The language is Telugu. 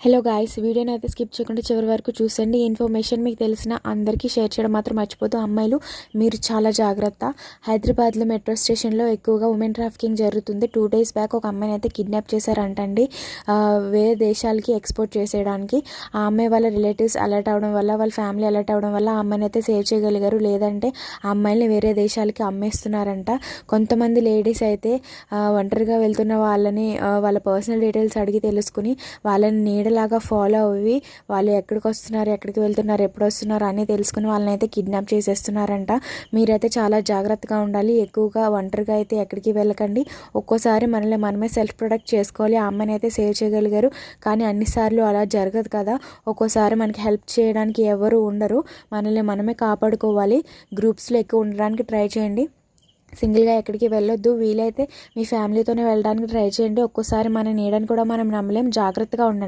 హలో గాయ్స్, వీడియోని అయితే స్కిప్ చేయకుండా చివరి వరకు చూసండి. ఈ ఇన్ఫర్మేషన్ మీకు తెలిసిన అందరికీ షేర్ చేయడం మాత్రం మర్చిపోతూ. అమ్మాయిలు మీరు చాలా జాగ్రత్త. హైదరాబాద్లో మెట్రో స్టేషన్లో ఎక్కువగా ఉమెన్ ట్రాఫికింగ్ జరుగుతుంది. 2 days బ్యాక్ ఒక అమ్మాయిని అయితే కిడ్నాప్ చేశారంటండి, వేరే దేశాలకి ఎక్స్పోర్ట్ చేసేయడానికి. ఆ అమ్మాయి వాళ్ళ రిలేటివ్స్ అలర్ట్ అవ్వడం వల్ల, వాళ్ళ ఫ్యామిలీ అలర్ట్ అవ్వడం వల్ల ఆ అమ్మాయిని అయితే సేవ్ చేయగలిగారు. లేదంటే ఆ అమ్మాయిని వేరే దేశాలకి అమ్మేస్తున్నారంట. కొంతమంది లేడీస్ అయితే ఒంటరిగా వెళ్తున్న వాళ్ళని వాళ్ళ పర్సనల్ డీటెయిల్స్ అడిగి తెలుసుకుని వాళ్ళని నీడలాగా ఫాలో అవ్వి వాళ్ళు ఎక్కడికి వస్తున్నారు, ఎక్కడికి వెళ్తున్నారు, ఎప్పుడు వస్తున్నారు అని తెలుసుకుని వాళ్ళని అయితే కిడ్నాప్ చేసేస్తున్నారంట. మీరైతే చాలా జాగ్రత్తగా ఉండాలి. ఎక్కువగా ఒంటరిగా అయితే ఎక్కడికి వెళ్ళకండి. ఒక్కోసారి మనల్ని మనమే సెల్ఫ్ ప్రొటెక్ట్ చేసుకోవాలి. ఆ అమ్మాయిని అయితే సేవ్ చేయగలిగారు, కానీ అన్నిసార్లు అలా జరగదు కదా. ఒక్కోసారి మనకి హెల్ప్ చేయడానికి ఎవరు ఉండరు. మనల్ని మనమే కాపాడుకోవాలి. గ్రూప్స్లో ఎక్కువ ఉండడానికి ట్రై చేయండి. సింగిల్గా ఎక్కడికి వెళ్ళొద్దు. వీలైతే మీ ఫ్యామిలీతోనే వెళ్ళడానికి ట్రై చేయండి. ఒక్కోసారి మన నీడని కూడా మనం నమ్మలేం. జాగ్రత్తగా ఉండండి.